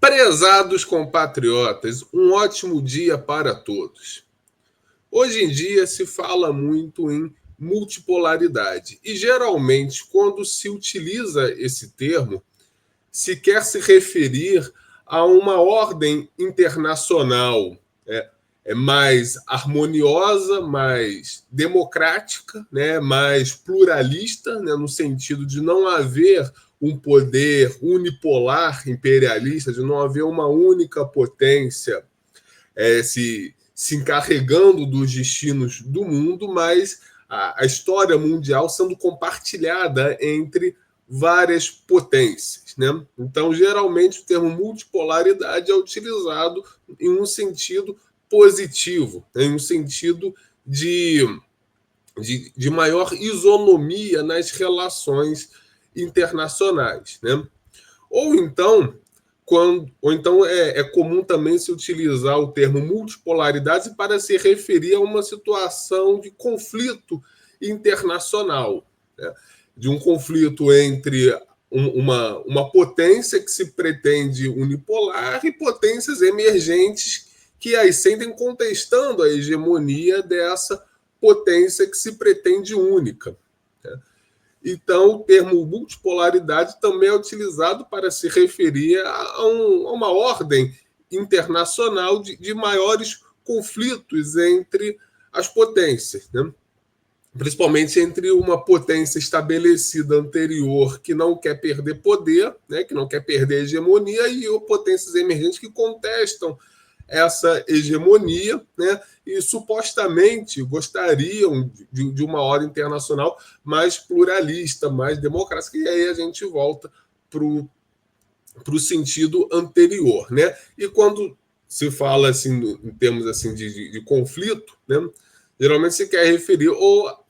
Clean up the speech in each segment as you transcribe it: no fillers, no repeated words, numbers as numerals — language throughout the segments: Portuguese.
Prezados compatriotas, um ótimo dia para todos. Hoje em dia se fala muito em multipolaridade e geralmente quando se utiliza esse termo se quer se referir a uma ordem internacional mais harmoniosa, mais democrática, mais pluralista, no sentido de não haver um poder unipolar imperialista, de não haver uma única potência se encarregando dos destinos do mundo, mas a história mundial sendo compartilhada entre várias potências. Então, geralmente, o termo multipolaridade é utilizado em um sentido positivo, em um sentido de maior isonomia nas relações internacionais. Ou então, é comum também se utilizar o termo multipolaridade para se referir a uma situação de conflito internacional, de um conflito entre uma potência que se pretende unipolar e potências emergentes que aí sentem contestando a hegemonia dessa potência que se pretende única. Então, o termo multipolaridade também é utilizado para se referir a uma ordem internacional de maiores conflitos entre as potências, principalmente entre uma potência estabelecida anterior que não quer perder poder, que não quer perder hegemonia, e potências emergentes que contestam essa hegemonia, e supostamente gostariam de uma ordem internacional mais pluralista, mais democrática, e aí a gente volta para o sentido anterior. E quando se fala assim, em termos assim, de conflito, geralmente se quer referir ou a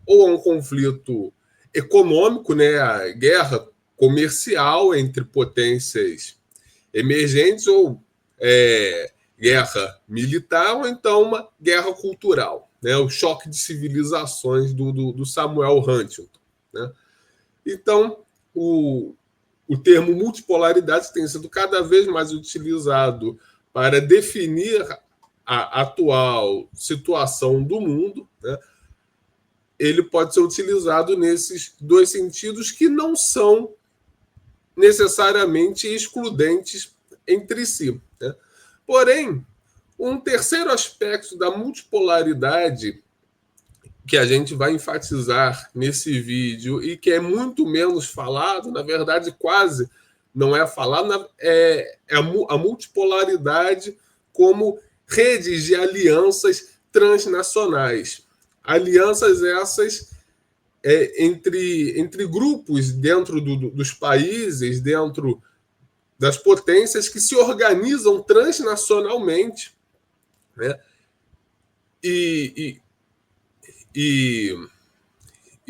um conflito econômico, a guerra comercial entre potências emergentes, ou guerra militar, ou então uma guerra cultural, o choque de civilizações do Samuel Huntington. Então, o termo multipolaridade tem sido cada vez mais utilizado para definir a atual situação do mundo. Ele pode ser utilizado nesses dois sentidos que não são necessariamente excludentes entre si. Porém, um terceiro aspecto da multipolaridade que a gente vai enfatizar nesse vídeo e que é muito menos falado, na verdade quase não é falado, é a multipolaridade como redes de alianças transnacionais. Alianças essas entre grupos dentro dos países, dentro das potências que se organizam transnacionalmente, e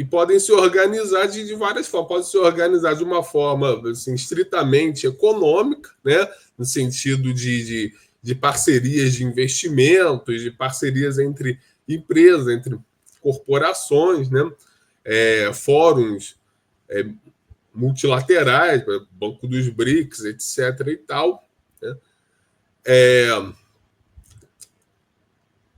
podem se organizar de várias formas. Podem se organizar de uma forma assim, estritamente econômica, no sentido de parcerias de investimentos, de parcerias entre empresas, entre corporações, fóruns multilaterais, Banco dos BRICS, etc. e tal.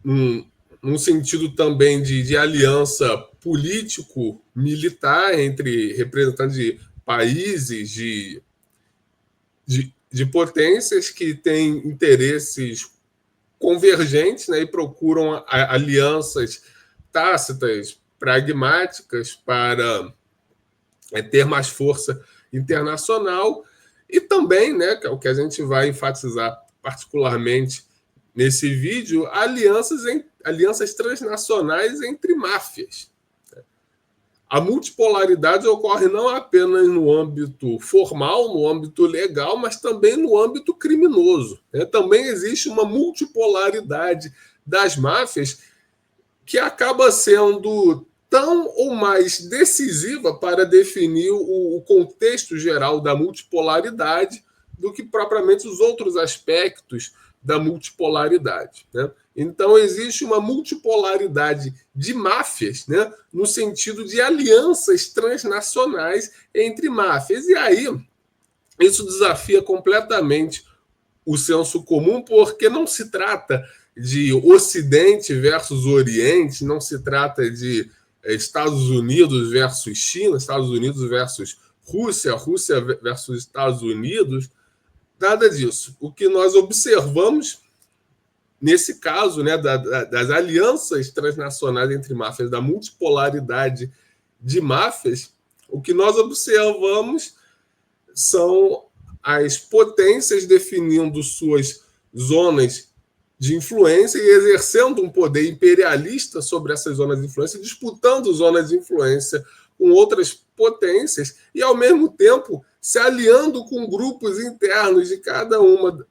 Num sentido também de aliança político-militar entre representantes de países, de potências que têm interesses convergentes, e procuram alianças tácitas, pragmáticas, para ter mais força internacional, e também, que é o que a gente vai enfatizar particularmente nesse vídeo, alianças transnacionais entre máfias. A multipolaridade ocorre não apenas no âmbito formal, no âmbito legal, mas também no âmbito criminoso. Também existe uma multipolaridade das máfias que acaba sendo tão ou mais decisiva para definir o contexto geral da multipolaridade do que propriamente os outros aspectos da multipolaridade. Então, existe uma multipolaridade de máfias, no sentido de alianças transnacionais entre máfias. E aí Isso desafia completamente o senso comum, porque não se trata de Ocidente versus Oriente, não se trata de Estados Unidos versus China, Estados Unidos versus Rússia, Rússia versus Estados Unidos, nada disso. O que nós observamos nesse caso, né, das alianças transnacionais entre máfias, da multipolaridade de máfias, o que nós observamos são as potências definindo suas zonas de influência e exercendo um poder imperialista sobre essas zonas de influência, disputando zonas de influência com outras potências e, ao mesmo tempo, se aliando com grupos internos de cada uma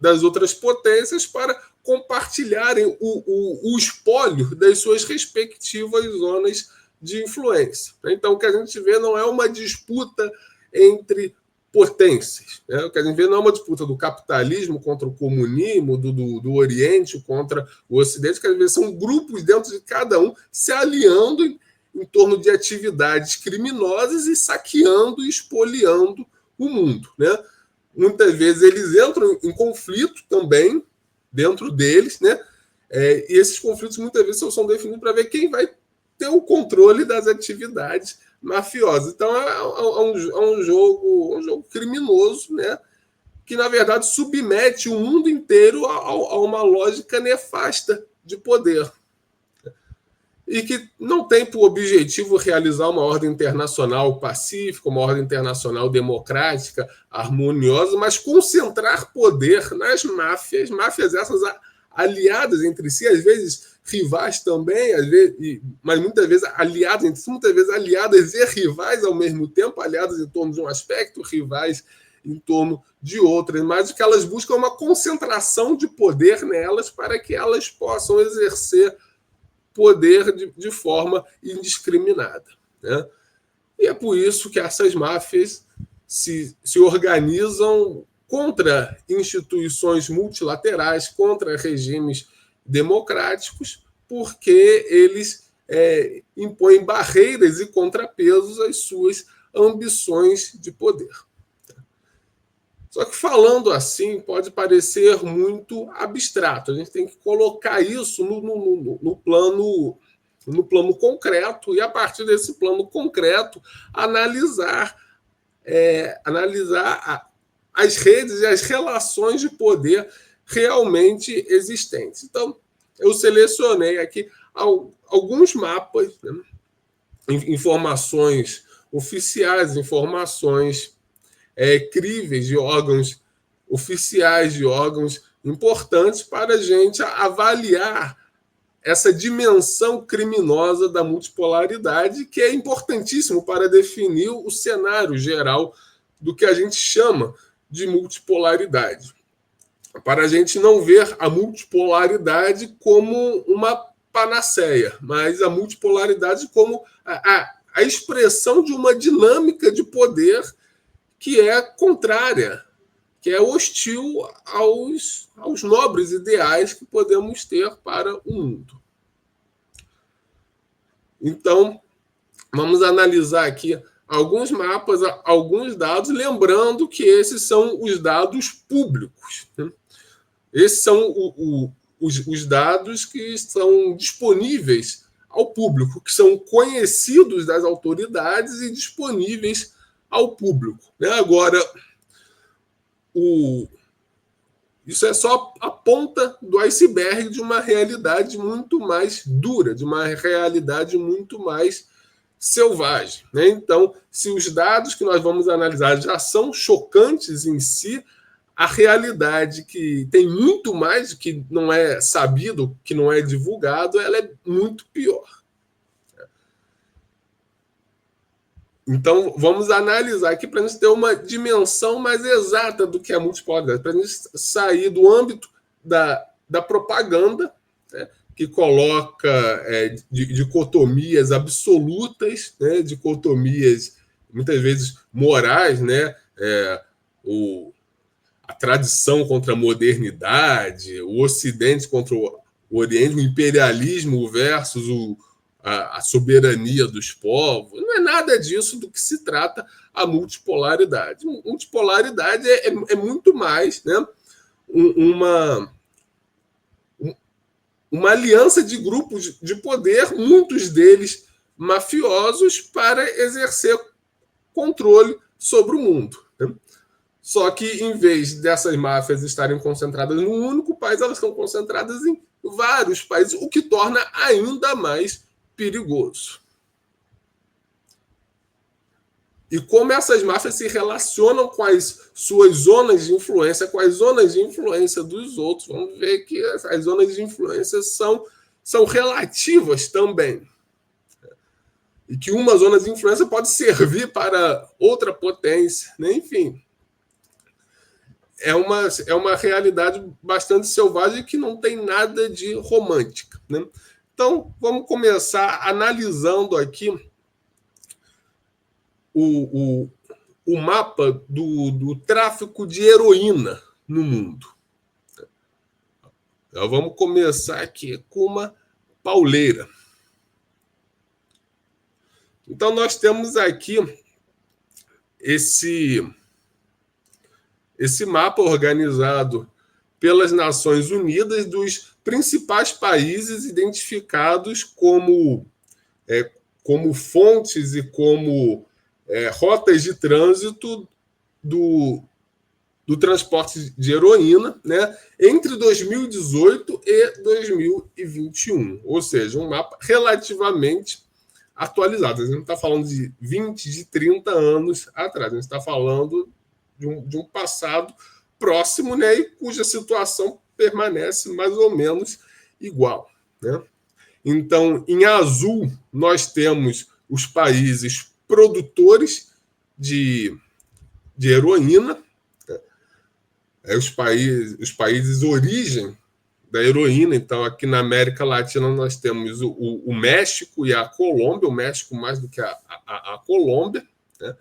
das outras potências para compartilharem o espólio das suas respectivas zonas de influência. Então, o que a gente vê não é uma disputa entre potências. Né? O que a gente vê não é uma disputa do capitalismo contra o comunismo, do Oriente contra o Ocidente. O que a gente vê são grupos dentro de cada um se aliando em torno de atividades criminosas e saqueando e expoliando o mundo. Né? Muitas vezes eles entram em conflito também dentro deles, né? E esses conflitos muitas vezes são definidos para ver quem vai ter o controle das atividades mafiosas. Então é um jogo criminoso, né? Que na verdade submete o mundo inteiro a uma lógica nefasta de poder. E que não tem por objetivo realizar uma ordem internacional pacífica, uma ordem internacional democrática, harmoniosa, mas concentrar poder nas máfias essas aliadas entre si, às vezes rivais também, às vezes, mas muitas vezes aliadas entre si, muitas vezes aliadas e rivais ao mesmo tempo, aliadas em torno de um aspecto, rivais em torno de outras, mas que elas buscam uma concentração de poder nelas para que elas possam exercer poder de forma indiscriminada. Né? E é por isso que essas máfias se organizam contra instituições multilaterais, contra regimes democráticos, porque eles impõem barreiras e contrapesos às suas ambições de poder. Só que falando assim pode parecer muito abstrato. A gente tem que colocar isso no plano concreto e, a partir desse plano concreto, analisar as redes e as relações de poder realmente existentes. Então, eu selecionei aqui alguns mapas, né, informações oficiais, informações críveis de órgãos oficiais, de órgãos importantes para a gente avaliar essa dimensão criminosa da multipolaridade, que é importantíssimo para definir o cenário geral do que a gente chama de multipolaridade. Para a gente não ver a multipolaridade como uma panaceia, mas a multipolaridade como a expressão de uma dinâmica de poder que é contrária, que é hostil aos nobres ideais que podemos ter para o mundo. Então, vamos analisar aqui alguns mapas, alguns dados, lembrando que esses são os dados públicos. Né? Esses são os dados que são disponíveis ao público, que são conhecidos das autoridades e disponíveis ao público. Né? Agora, isso é só a ponta do iceberg de uma realidade muito mais dura, de uma realidade muito mais selvagem. Né? Então, se os dados que nós vamos analisar já são chocantes em si, a realidade que tem muito mais que não é sabido, que não é divulgado, ela é muito pior. Então, vamos analisar aqui para a gente ter uma dimensão mais exata do que é a multipolaridade, para a gente sair do âmbito da propaganda, né, que coloca dicotomias absolutas, né, dicotomias muitas vezes morais, né, a tradição contra a modernidade, o Ocidente contra o Oriente, o imperialismo versus a soberania dos povos. Não é nada disso do que se trata a multipolaridade. Multipolaridade é muito mais, né, uma aliança de grupos de poder, muitos deles mafiosos, para exercer controle sobre o mundo, né? Só que, em vez dessas máfias estarem concentradas num único país, elas estão concentradas em vários países, o que torna ainda mais perigoso. E como essas máfias se relacionam com as suas zonas de influência, com as zonas de influência dos outros, vamos ver que as zonas de influência são relativas também. E que uma zona de influência pode servir para outra potência, né? Enfim. É uma realidade bastante selvagem que não tem nada de romântica, né? Então, vamos começar analisando aqui o mapa do tráfico de heroína no mundo. Então, vamos começar aqui com uma pauleira. Então, nós temos aqui esse mapa organizado pelas Nações Unidas dos principais países identificados como fontes e como rotas de trânsito do transporte de heroína, né, entre 2018 e 2021. Ou seja, um mapa relativamente atualizado. A gente não está falando de 20, de 30 anos atrás. A gente está falando de um passado próximo, né, e cuja situação permanece mais ou menos igual, né? Então, em azul, nós temos os países produtores de heroína, né? Os países origem da heroína. Então, aqui na América Latina, nós temos o México e a Colômbia, o México mais do que a Colômbia, né?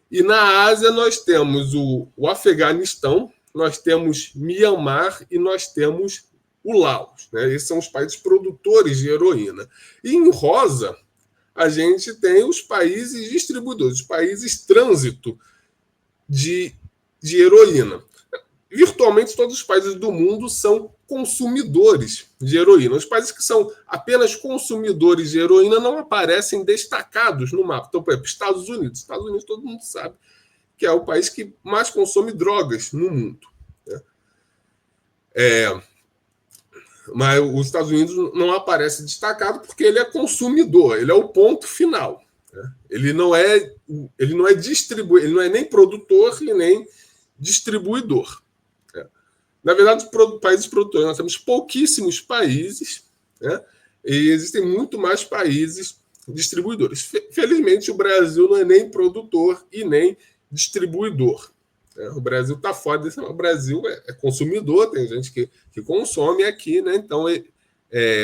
E na Ásia nós temos o Afeganistão, nós temos Mianmar e nós temos o Laos, né? Esses são os países produtores de heroína. E em rosa, a gente tem os países distribuidores, os países trânsito de heroína. Virtualmente todos os países do mundo são consumidores de heroína. Os países que são apenas consumidores de heroína não aparecem destacados no mapa. Então, por exemplo, Estados Unidos. Estados Unidos todo mundo sabe que é o país que mais consome drogas no mundo, né? Mas os Estados Unidos não aparece destacado porque ele é consumidor, ele é o ponto final, né? Ele não é distribuidor, ele não é nem produtor e nem distribuidor. Na verdade, os países produtores, nós temos pouquíssimos países, né? E existem muito mais países distribuidores. Felizmente, o Brasil não é nem produtor e nem distribuidor. O Brasil está fora desse. O Brasil é consumidor, tem gente que consome aqui, né? Então,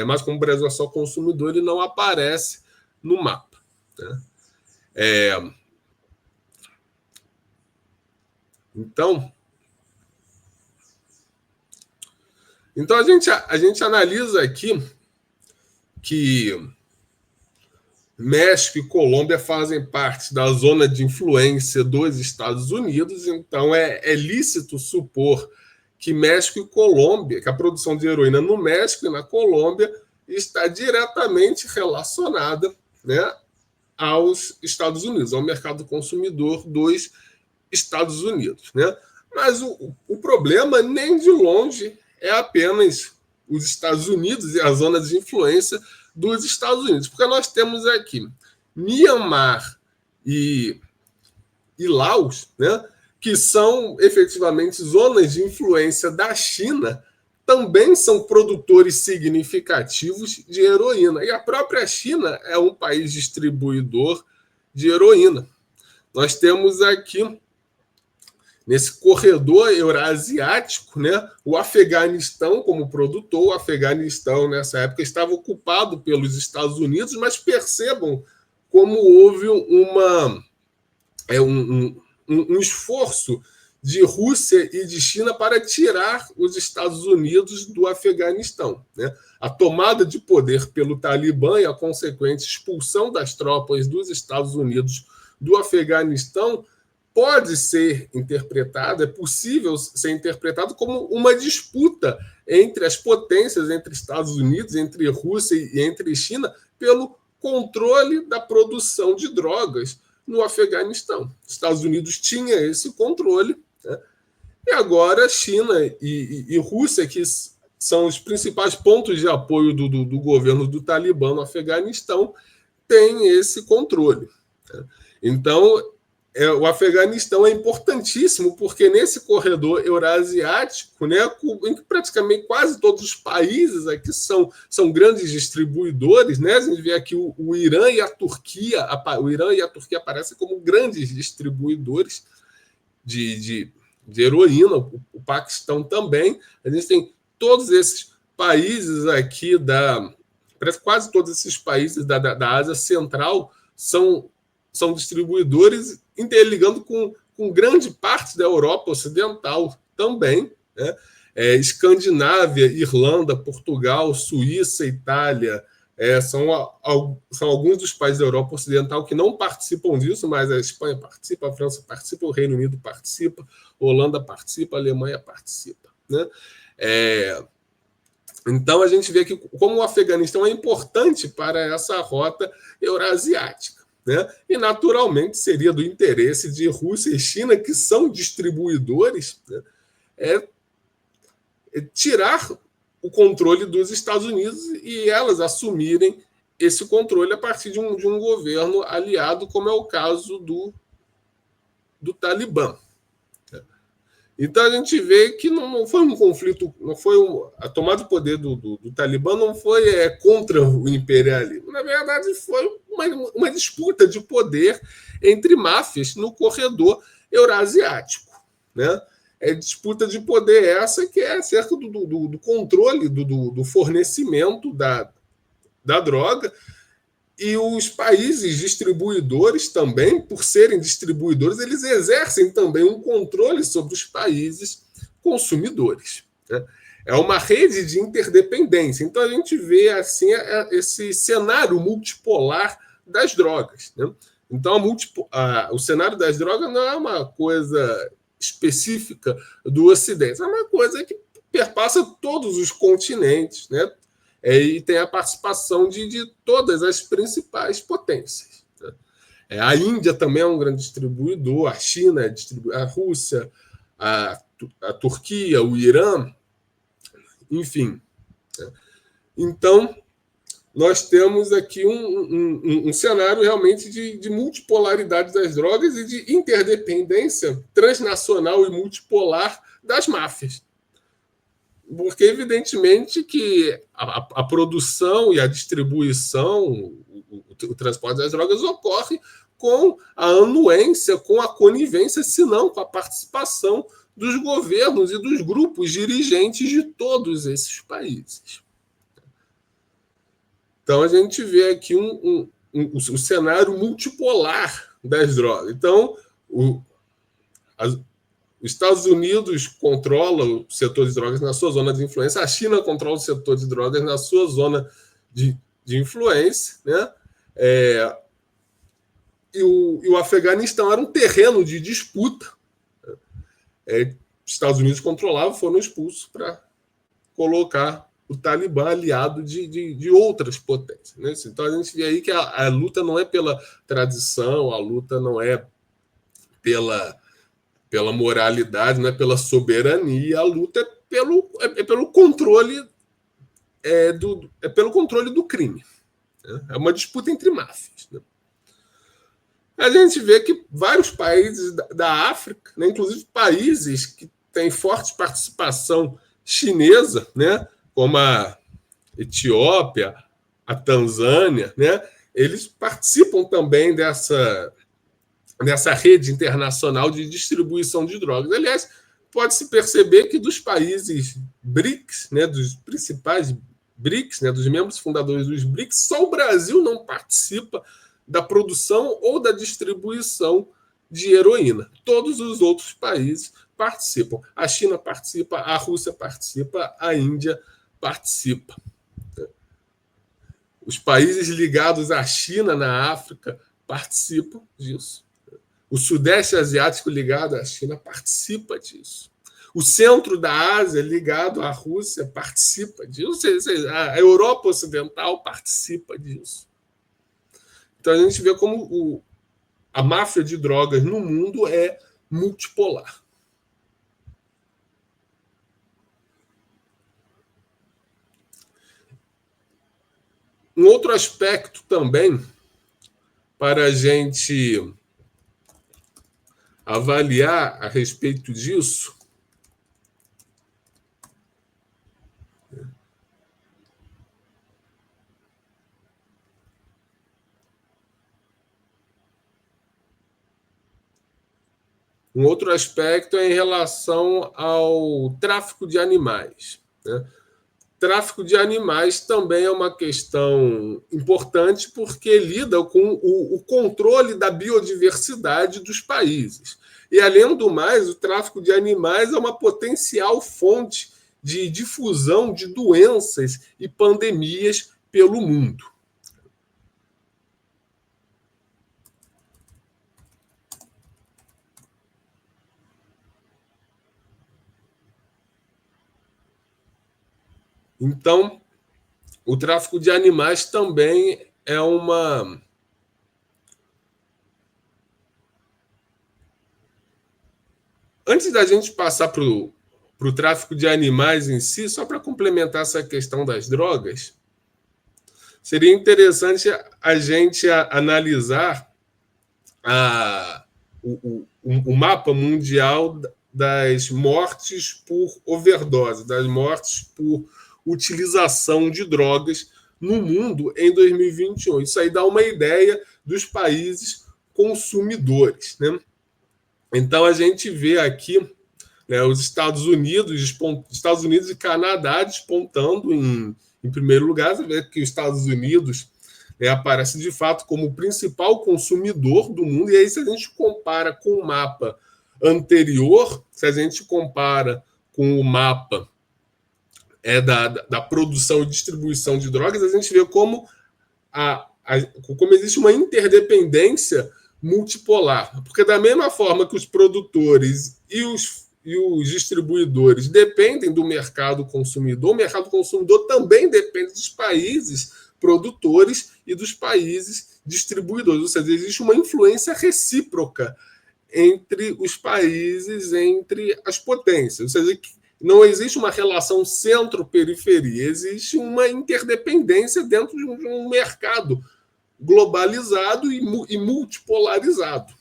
mas como o Brasil é só consumidor, ele não aparece no mapa, né? Então a gente analisa aqui que México e Colômbia fazem parte da zona de influência dos Estados Unidos. Então é lícito supor que México e Colômbia, que a produção de heroína no México e na Colômbia está diretamente relacionada, né, aos Estados Unidos, ao mercado consumidor dos Estados Unidos, né? Mas o problema nem de longe é apenas os Estados Unidos e a zona de influência dos Estados Unidos, porque nós temos aqui Mianmar e Laos, né, que são efetivamente zonas de influência da China, também são produtores significativos de heroína. E a própria China é um país distribuidor de heroína. Nós temos aqui, nesse corredor eurasiático, né, o Afeganistão como produtor. O Afeganistão, nessa época, estava ocupado pelos Estados Unidos, mas percebam como houve um esforço de Rússia e de China para tirar os Estados Unidos do Afeganistão, né? A tomada de poder pelo Talibã e a consequente expulsão das tropas dos Estados Unidos do Afeganistão pode ser interpretado, é possível ser interpretado como uma disputa entre as potências, entre Estados Unidos, entre Rússia e entre China, pelo controle da produção de drogas no Afeganistão. Estados Unidos tinha esse controle, né? E agora China e Rússia, que são os principais pontos de apoio do governo do Talibã no Afeganistão, têm esse controle, né? Então, o Afeganistão é importantíssimo, porque nesse corredor eurasiático, né, em que praticamente quase todos os países aqui são grandes distribuidores, né? A gente vê aqui o Irã e a Turquia, aparecem como grandes distribuidores de heroína, o Paquistão também. A gente tem todos esses países aqui parece que quase todos esses países da Ásia Central são distribuidores, interligando com grande parte da Europa Ocidental também, né? Escandinávia, Irlanda, Portugal, Suíça, Itália, são alguns dos países da Europa Ocidental que não participam disso, mas a Espanha participa, a França participa, o Reino Unido participa, a Holanda participa, a Alemanha participa, né? Então, a gente vê que como o Afeganistão é importante para essa rota eurasiática, né? E, naturalmente, seria do interesse de Rússia e China, que são distribuidores, né, tirar o controle dos Estados Unidos e elas assumirem esse controle a partir de um governo aliado, como é o caso do Talibã. Então a gente vê que não foi um conflito, a tomada de poder do Talibã não foi contra o imperialismo. Na verdade, foi uma disputa de poder entre máfias no corredor eurasiático, né? É disputa de poder essa que é acerca do controle do fornecimento da droga. E os países distribuidores também, por serem distribuidores, eles exercem também um controle sobre os países consumidores, né? É uma rede de interdependência. Então, a gente vê assim esse cenário multipolar das drogas, né? Então, o cenário das drogas não é uma coisa específica do Ocidente, é uma coisa que perpassa todos os continentes, né? E tem a participação de todas as principais potências, né? A Índia também é um grande distribuidor, a China, a Rússia, a Turquia, o Irã, enfim, né? Então, nós temos aqui um cenário realmente de multipolaridade das drogas e de interdependência transnacional e multipolar das máfias. Porque, evidentemente, que a produção e a distribuição, o transporte das drogas ocorre com a anuência, com a conivência, se não com a participação dos governos e dos grupos dirigentes de todos esses países. Então, a gente vê aqui um cenário multipolar das drogas. Então, os Estados Unidos controla o setor de drogas na sua zona de influência, a China controla o setor de drogas na sua zona de influência, né? E o Afeganistão era um terreno de disputa. Estados Unidos controlavam, foram expulsos para colocar o Talibã aliado de outras potências, né? Então a gente vê aí que a luta não é pela tradição, a luta não é pela moralidade, não é pela soberania, a luta é pelo controle pelo controle do crime, né? É uma disputa entre máfias, né? A gente vê que vários países da África, né, inclusive países que têm forte participação chinesa, né, como a Etiópia, a Tanzânia, né, eles participam também dessa rede internacional de distribuição de drogas. Aliás, pode-se perceber que dos países BRICS, né, dos principais BRICS, né, dos membros fundadores dos BRICS, só o Brasil não participa da produção ou da distribuição de heroína. Todos os outros países participam. A China participa, a Rússia participa, a Índia participa. Os países ligados à China na África participam disso. O Sudeste Asiático ligado à China participa disso. O centro da Ásia ligado à Rússia participa disso. A Europa Ocidental participa disso. Então a gente vê como a máfia de drogas no mundo é multipolar. Um outro aspecto também para a gente avaliar a respeito disso um outro aspecto é em relação ao tráfico de animais, né? Tráfico de animais também é uma questão importante porque lida com o controle da biodiversidade dos países. E, além do mais, o tráfico de animais é uma potencial fonte de difusão de doenças e pandemias pelo mundo. Então, o tráfico de animais também é uma. Antes da gente passar para o tráfico de animais em si, só para complementar essa questão das drogas, seria interessante a gente analisar o mapa mundial das mortes por overdose, das mortes por utilização de drogas no mundo em 2021. Isso aí dá uma ideia dos países consumidores, né? Então a gente vê aqui, né, os Estados Unidos e Canadá despontando em primeiro lugar. Você vê que os Estados Unidos, né, aparece de fato como o principal consumidor do mundo. E aí, se a gente compara com o mapa anterior, se a gente compara com o mapa da produção e distribuição de drogas, a gente vê como existe uma interdependência multipolar. Porque da mesma forma que os produtores e os distribuidores dependem do mercado consumidor, o mercado consumidor também depende dos países produtores e dos países distribuidores. Ou seja, existe uma influência recíproca entre os países, entre as potências. Ou seja, não existe uma relação centro-periferia, existe uma interdependência dentro de um mercado globalizado e multipolarizado.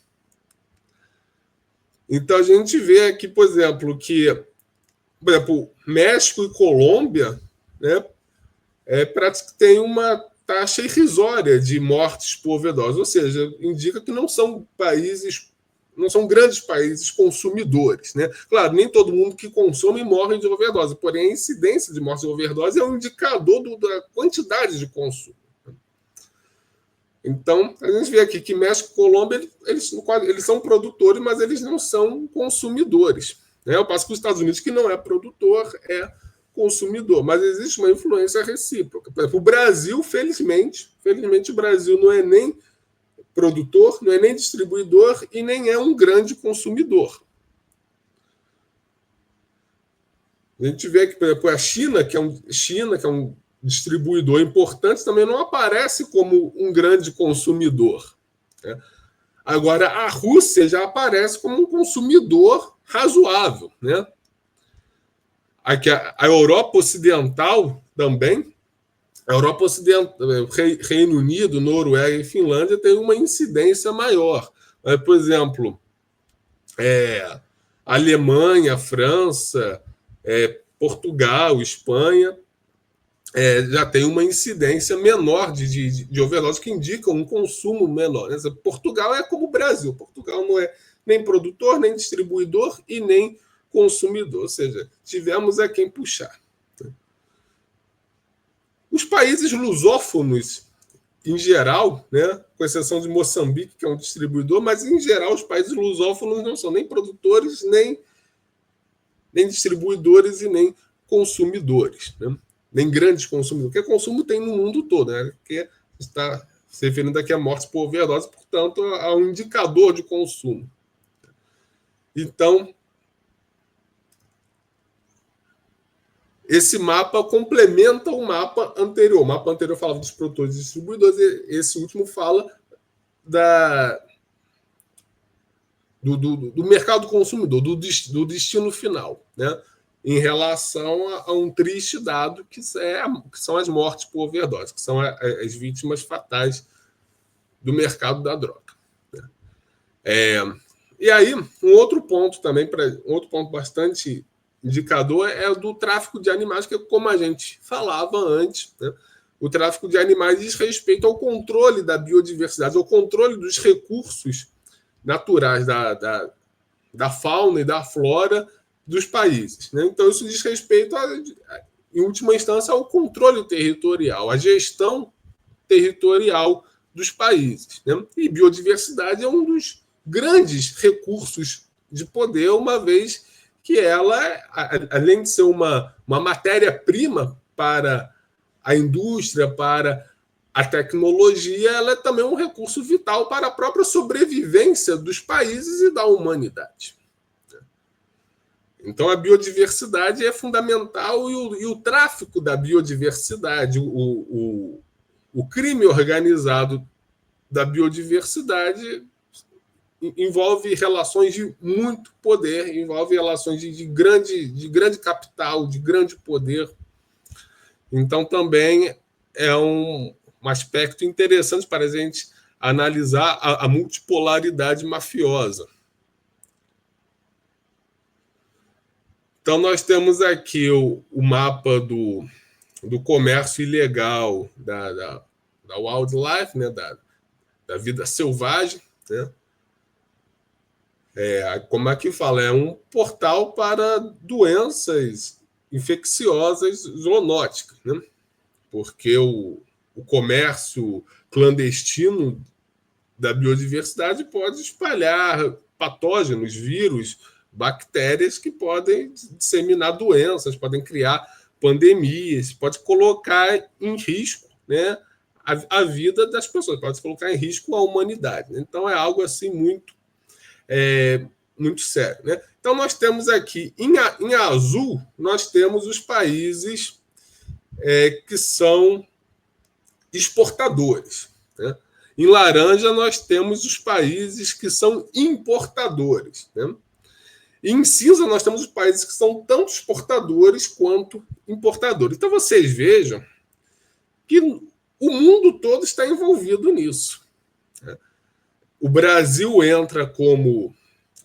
Então a gente vê aqui, por exemplo, México e Colômbia, né, tem uma taxa irrisória de mortes por overdose, ou seja, indica que não são grandes países consumidores, né? Claro, nem todo mundo que consome morre de overdose, porém a incidência de morte de overdose é um indicador da quantidade de consumo. Então, a gente vê aqui que México e Colômbia, eles são produtores, mas eles não são consumidores, né? Ao passo que os Estados Unidos, que não é produtor, é consumidor, mas existe uma influência recíproca. Por exemplo, o Brasil, felizmente o Brasil não é nem produtor, não é nem distribuidor e nem é um grande consumidor. A gente vê que, por exemplo, a China, que é um distribuidor importante, também não aparece como um grande consumidor, né? Agora, a Rússia já aparece como um consumidor razoável, né? Aqui, a Europa Ocidental também, a Europa Ocidental, Reino Unido, Noruega e Finlândia têm uma incidência maior. Por exemplo, Alemanha, França, Portugal, Espanha, já tem uma incidência menor de overdose, que indica um consumo menor. Portugal é como o Brasil. Portugal não é nem produtor, nem distribuidor e nem consumidor. Ou seja, tivemos a quem puxar. Os países lusófonos em geral, né, com exceção de Moçambique, que é um distribuidor, mas em geral os países lusófonos não são nem produtores, nem distribuidores e nem consumidores, né? Nem grandes consumidores. Porque consumo tem no mundo todo, né? Que está se referindo aqui a mortes por overdose, portanto, a um indicador de consumo. Então, esse mapa complementa o mapa anterior. O mapa anterior falava dos produtores e distribuidores, e esse último fala do mercado consumidor, do destino final, né? Em relação a um triste dado que são as mortes por overdose, que são as vítimas fatais do mercado da droga. E aí, um outro ponto também, um outro ponto bastante indicador é o do tráfico de animais, que, como a gente falava antes, né, o tráfico de animais diz respeito ao controle da biodiversidade, ao controle dos recursos naturais da fauna e da flora dos países, né? Então, isso diz respeito, em última instância, ao controle territorial, à gestão territorial dos países, né? E biodiversidade é um dos grandes recursos de poder, uma vez que ela, além de ser uma matéria-prima para a indústria, para a tecnologia, ela é também um recurso vital para a própria sobrevivência dos países e da humanidade. Então, a biodiversidade é fundamental e o tráfico da biodiversidade, o crime organizado da biodiversidade envolve relações de muito poder, envolve relações de grande capital, de grande poder. Então, também é um aspecto interessante para a gente analisar a multipolaridade mafiosa. Então, nós temos aqui o mapa do comércio ilegal da wildlife, né, da vida selvagem, né? Como aqui fala, é um portal para doenças infecciosas zoonóticas, né? Porque o comércio clandestino da biodiversidade pode espalhar patógenos, vírus, bactérias que podem disseminar doenças, podem criar pandemias, pode colocar em risco, né, a vida das pessoas, pode colocar em risco a humanidade. Então, é algo assim muito sério, né? Então, nós temos aqui, em azul, nós temos os países que são exportadores, né? Em laranja, nós temos os países que são importadores, né? E em cinza, nós temos os países que são tanto exportadores quanto importadores. Então, vocês vejam que o mundo todo está envolvido nisso, né? O Brasil entra como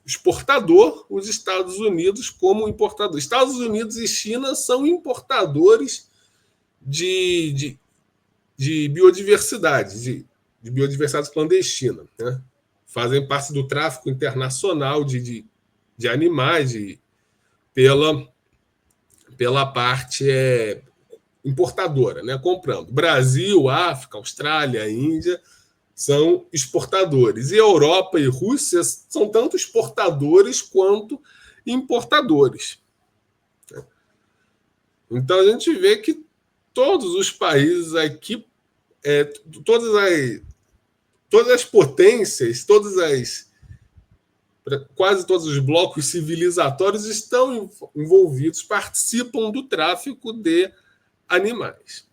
exportador, os Estados Unidos como importador. Estados Unidos e China são importadores de biodiversidade, de biodiversidade clandestina, né? Fazem parte do tráfico internacional de animais pela parte importadora, né? Comprando. Brasil, África, Austrália, Índia são exportadores. E Europa e Rússia são tanto exportadores quanto importadores. Então, a gente vê que todos os países aqui, todas as potências, quase todos os blocos civilizatórios estão envolvidos, participam do tráfico de animais.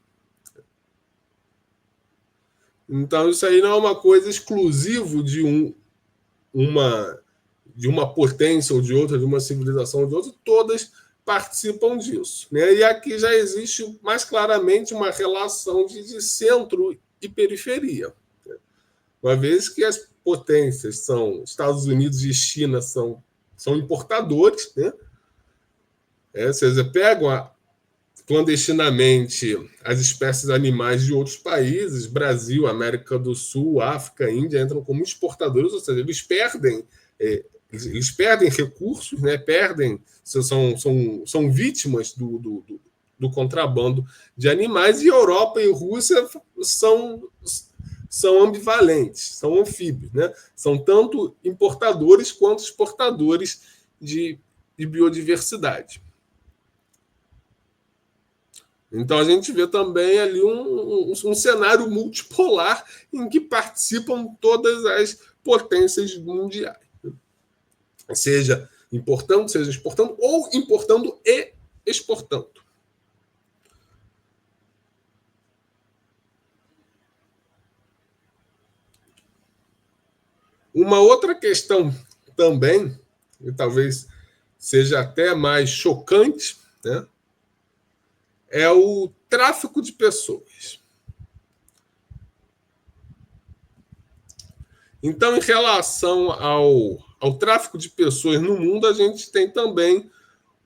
Então, isso aí não é uma coisa exclusiva de uma potência ou de outra, de uma civilização ou de outra, todas participam disso, né? E aqui já existe mais claramente uma relação de centro e periferia, né? Uma vez que as potências são Estados Unidos e China são importadores, né? Vocês pegam clandestinamente as espécies animais de outros países, Brasil, América do Sul, África, Índia, entram como exportadores, ou seja, eles perdem recursos, né? São vítimas do contrabando de animais, e Europa e Rússia são ambivalentes, são anfíbios, né? São tanto importadores quanto exportadores de biodiversidade. Então a gente vê também ali um cenário multipolar em que participam todas as potências mundiais, seja importando, seja exportando, ou importando e exportando. Uma outra questão também, e talvez seja até mais chocante, né, é o tráfico de pessoas. Então, em relação ao tráfico de pessoas no mundo, a gente tem também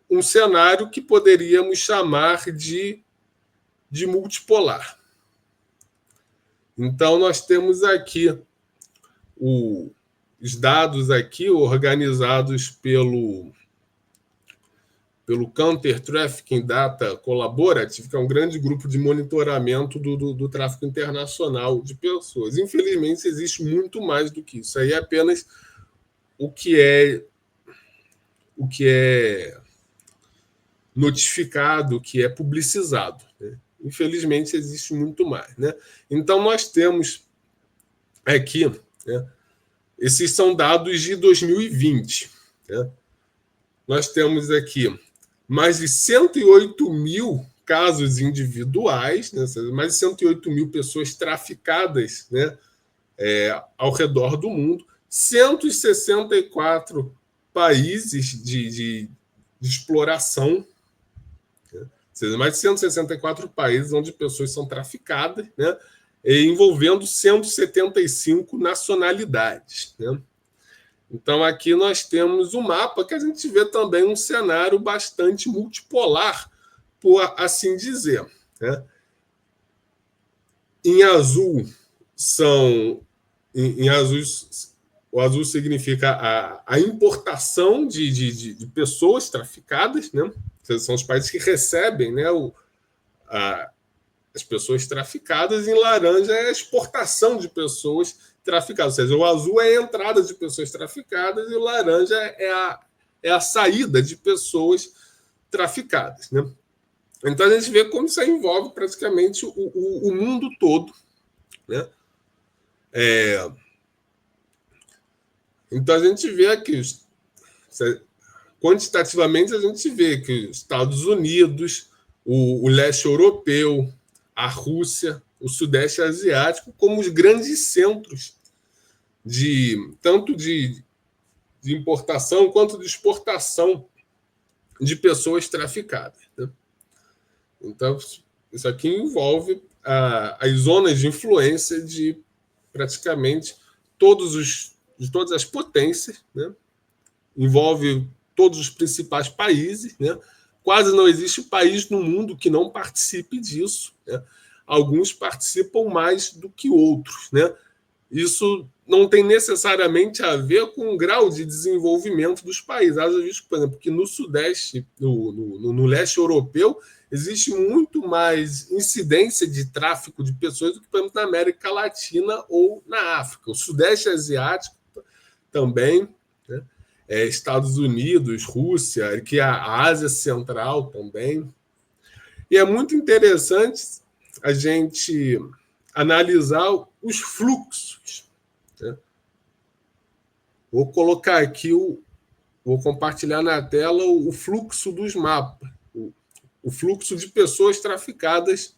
um cenário que poderíamos chamar de multipolar. Então, nós temos aqui os dados aqui organizados pelo Counter Trafficking Data Collaborative, que é um grande grupo de monitoramento do tráfico internacional de pessoas. Infelizmente, existe muito mais do que isso. Aí é apenas o que é notificado, o que é publicizado, né? Infelizmente, existe muito mais, né? Então, nós temos aqui, né, esses são dados de 2020. Né? Nós temos aqui mais de 108 mil casos individuais, né? Mais de 108 mil pessoas traficadas, né, ao redor do mundo, 164 países de exploração, né? Ou seja, mais de 164 países onde pessoas são traficadas, né, envolvendo 175 nacionalidades, né? Então, aqui nós temos um mapa que a gente vê também um cenário bastante multipolar, por assim dizer, né? Em azul em azul, o azul significa a importação de pessoas traficadas, né? Ou seja, são os países que recebem, né, as pessoas traficadas. Em laranja é a exportação de pessoas traficadas. Ou seja, o azul é a entrada de pessoas traficadas e o laranja é a saída de pessoas traficadas, né? Então a gente vê como isso envolve praticamente o mundo todo, né? Então a gente vê aqui, quantitativamente, a gente vê que os Estados Unidos, o leste europeu, a Rússia, o Sudeste Asiático, como os grandes centros tanto de importação quanto de exportação de pessoas traficadas, né? Então, isso aqui envolve as zonas de influência de praticamente de todas as potências, né? Envolve todos os principais países, né? Quase não existe país no mundo que não participe disso, né? Alguns participam mais do que outros, né? Isso não tem necessariamente a ver com o grau de desenvolvimento dos países. Haja visto, por exemplo, que no Sudeste, no leste europeu, existe muito mais incidência de tráfico de pessoas do que, por exemplo, na América Latina ou na África. O Sudeste Asiático também, né? Estados Unidos, Rússia, que a Ásia Central também. E é muito interessante a gente analisar os fluxos, né? Vou colocar aqui, vou compartilhar na tela o fluxo dos mapas, o fluxo de pessoas traficadas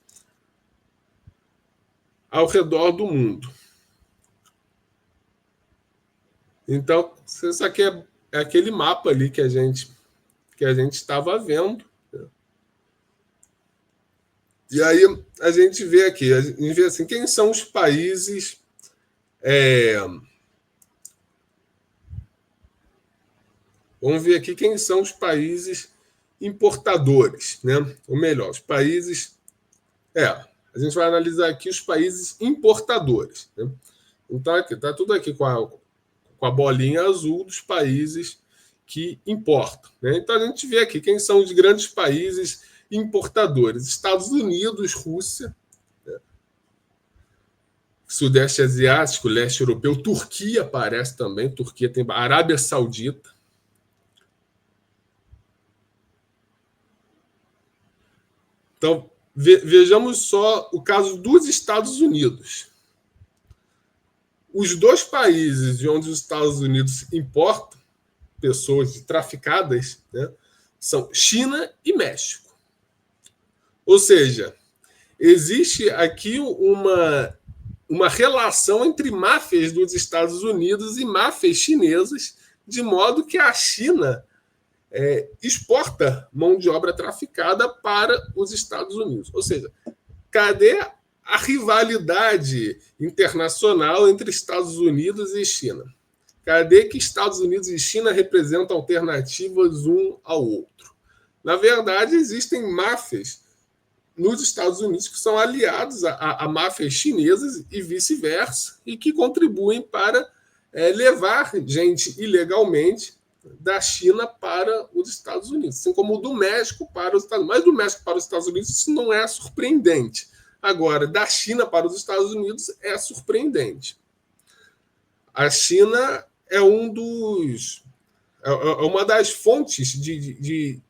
ao redor do mundo. Então, isso aqui é aquele mapa ali que a gente estava vendo. E aí a gente vê aqui, a gente vê assim, quem são os países vamos ver aqui quem são os países importadores, né? Ou melhor, os países a gente vai analisar aqui os países importadores, né? Então aqui tá tudo aqui com a bolinha azul dos países que importam, né? Então a gente vê aqui quem são os grandes países importadores: Estados Unidos, Rússia, né? Sudeste Asiático, leste europeu, Turquia aparece também, Turquia tem Arábia Saudita. Então, vejamos só o caso dos Estados Unidos. Os dois países de onde os Estados Unidos importam pessoas traficadas, né, são China e México. Ou seja, existe aqui uma relação entre máfias dos Estados Unidos e máfias chinesas, de modo que a China exporta mão de obra traficada para os Estados Unidos. Ou seja, cadê a rivalidade internacional entre Estados Unidos e China? Cadê que Estados Unidos e China representam alternativas um ao outro? Na verdade, existem máfias nos Estados Unidos que são aliados a máfias chinesas e vice-versa, e que contribuem para levar gente ilegalmente da China para os Estados Unidos, assim como do México para os Estados Unidos. Mas do México para os Estados Unidos isso não é surpreendente. Agora, da China para os Estados Unidos é surpreendente. A China é uma das fontes de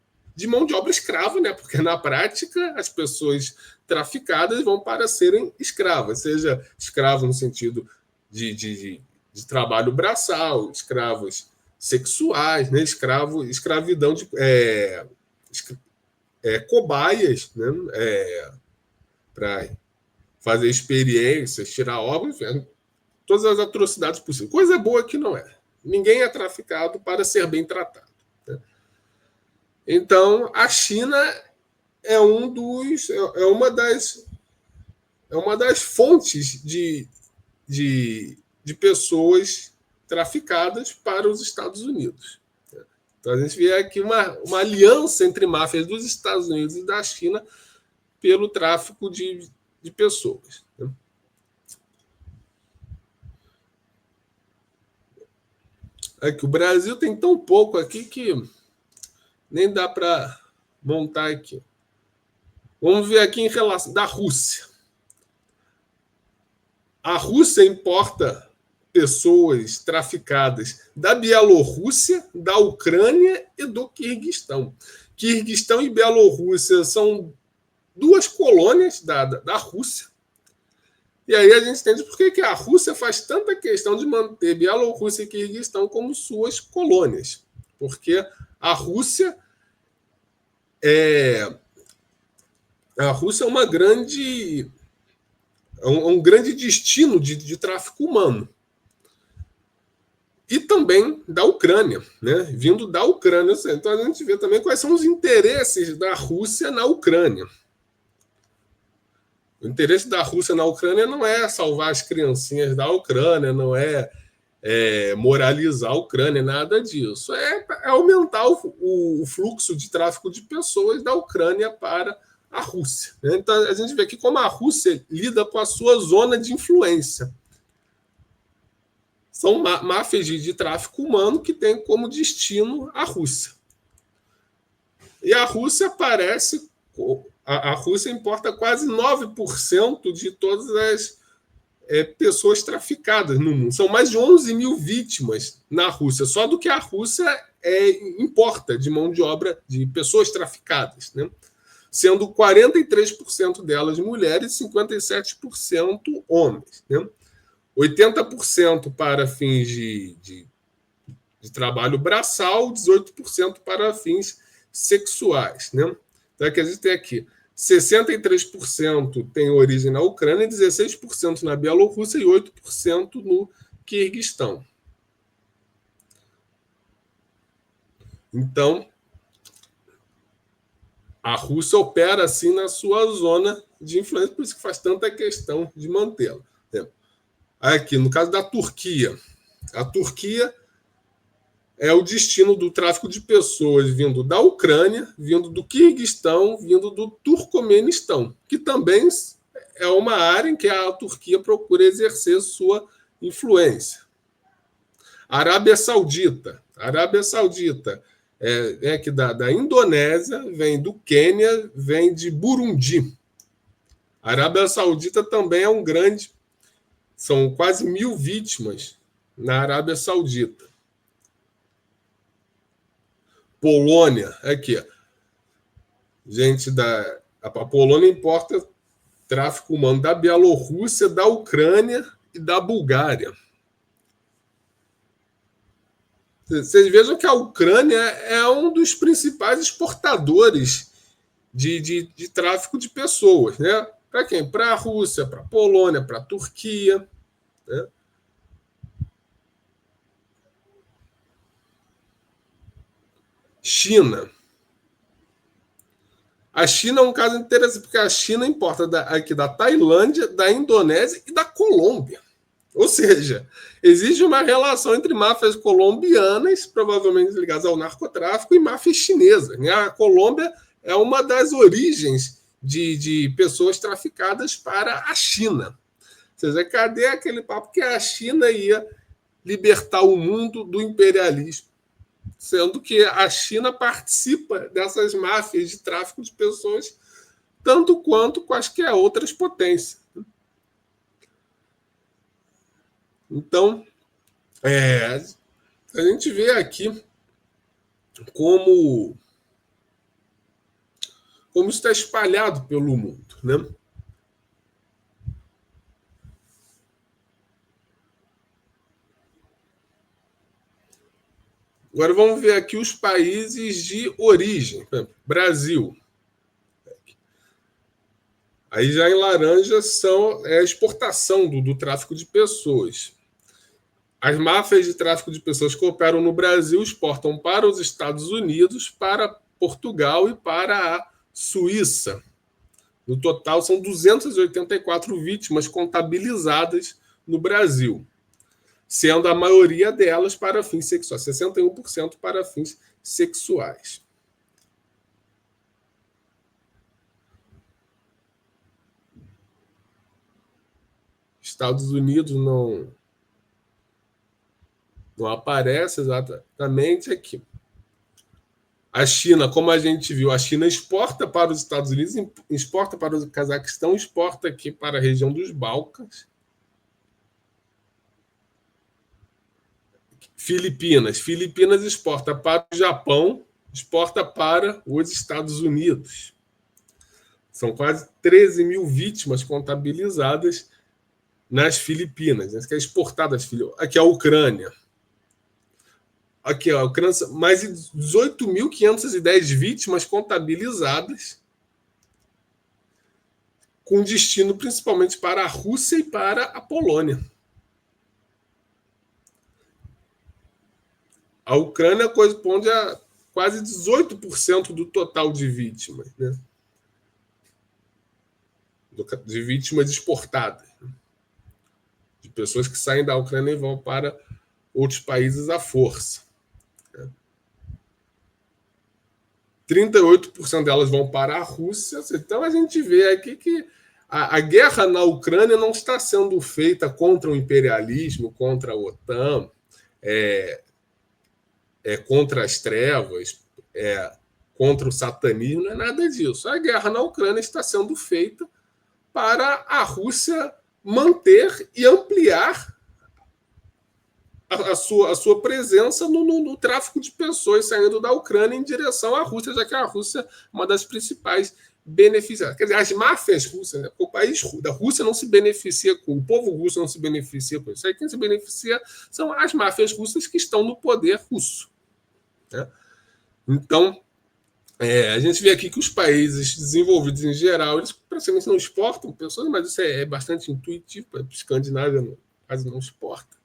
mão de obra escrava, né? Porque na prática as pessoas traficadas vão para serem escravas, seja escravo no sentido de trabalho braçal, escravos sexuais, né? Escravidão de cobaias, né? Para fazer experiências, tirar órgãos, todas as atrocidades possíveis. Coisa boa que não é. Ninguém é traficado para ser bem tratado. Né? Então, a China é uma das fontes de pessoas traficadas para os Estados Unidos. Então, a gente vê aqui uma aliança entre máfias dos Estados Unidos e da China pelo tráfico de pessoas. Né? Aqui, o Brasil tem tão pouco aqui que nem dá para montar aqui. Vamos ver aqui em relação da Rússia. A Rússia importa pessoas traficadas da Bielorrússia, da Ucrânia e do Quirguistão. Quirguistão e Bielorrússia são duas colônias da Rússia. E aí a gente entende por que a Rússia faz tanta questão de manter Bielorrússia e Quirguistão como suas colônias. Porque a Rússia é uma grande um grande destino de tráfico humano. E também da Ucrânia, né? Vindo da Ucrânia. Então a gente vê também quais são os interesses da Rússia na Ucrânia. O interesse da Rússia na Ucrânia não é salvar as criancinhas da Ucrânia, não é moralizar a Ucrânia, nada disso. É aumentar o fluxo de tráfico de pessoas da Ucrânia para a Rússia. Né? Então a gente vê aqui como a Rússia lida com a sua zona de influência. São máfias de tráfico humano que têm como destino a Rússia. E a Rússia aparece... A Rússia importa quase 9% de todas as pessoas traficadas no mundo. São mais de 11 mil vítimas na Rússia, só do que a Rússia importa de mão de obra de pessoas traficadas, né? Sendo 43% delas mulheres e 57% homens. Né? 80% para fins de trabalho braçal, 18% para fins sexuais. Né? Então, a gente tem aqui 63% tem origem na Ucrânia, 16% na Bielorrússia e 8% no Quirguistão. Então, a Rússia opera assim na sua zona de influência, por isso que faz tanta questão de mantê-la. Aqui, no caso da Turquia, a Turquia é o destino do tráfico de pessoas vindo da Ucrânia, vindo do Quirguistão, vindo do Turcomenistão, que também é uma área em que a Turquia procura exercer sua influência. Arábia Saudita é aqui da Indonésia, vem do Quênia, vem de Burundi. A Arábia Saudita também é um grande São quase 1.000 vítimas na Arábia Saudita. Polônia, aqui. Gente, a Polônia importa tráfico humano da Bielorrússia, da Ucrânia e da Bulgária. Vocês vejam que a Ucrânia é um dos principais exportadores de tráfico de pessoas, né? Para quem? Para a Rússia, para a Polônia, para a Turquia. Né? China. A China é um caso interessante, porque a China importa aqui da Tailândia, da Indonésia e da Colômbia. Ou seja, existe uma relação entre máfias colombianas, provavelmente ligadas ao narcotráfico, e máfias chinesas. Né? A Colômbia é uma das origens de pessoas traficadas para a China. Ou seja, cadê aquele papo que a China ia libertar o mundo do imperialismo? Sendo que a China participa dessas máfias de tráfico de pessoas tanto quanto quaisquer outras potências. Então, a gente vê aqui como isso está espalhado pelo mundo. Né? Agora vamos ver aqui os países de origem. Brasil. Aí já em laranja é a exportação do tráfico de pessoas. As máfias de tráfico de pessoas que operam no Brasil exportam para os Estados Unidos, para Portugal e para a Suíça. No total, são 284 vítimas contabilizadas no Brasil, sendo a maioria delas para fins sexuais, 61% para fins sexuais. Estados Unidos não aparece exatamente aqui. A China, como a gente viu, a China exporta para os Estados Unidos, exporta para o Cazaquistão, exporta aqui para a região dos Balcãs. Filipinas exporta para o Japão, exporta para os Estados Unidos. São quase 13.000 vítimas contabilizadas nas Filipinas, né? Que é exportada às Filipinas. Aqui é a Ucrânia. Aqui, ó, a Ucrânia, mais de 18.510 vítimas contabilizadas, com destino principalmente para a Rússia e para a Polônia. A Ucrânia corresponde a quase 18% do total de vítimas, né? De vítimas exportadas, de pessoas que saem da Ucrânia e vão para outros países à força. 38% delas vão para a Rússia. Então a gente vê aqui que a guerra na Ucrânia não está sendo feita contra o imperialismo, contra a OTAN, contra as trevas, contra o satanismo, não é nada disso. A guerra na Ucrânia está sendo feita para a Rússia manter e ampliar a sua presença no tráfico de pessoas saindo da Ucrânia em direção à Rússia, já que a Rússia é uma das principais beneficiadas. Quer dizer, as máfias russas, né? O país da Rússia não se beneficia com, o povo russo não se beneficia com isso. Aí quem se beneficia são as máfias russas que estão no poder russo. Né? Então, a gente vê aqui que os países desenvolvidos em geral, eles praticamente não exportam pessoas, mas isso é bastante intuitivo. A Escandinávia quase não exporta.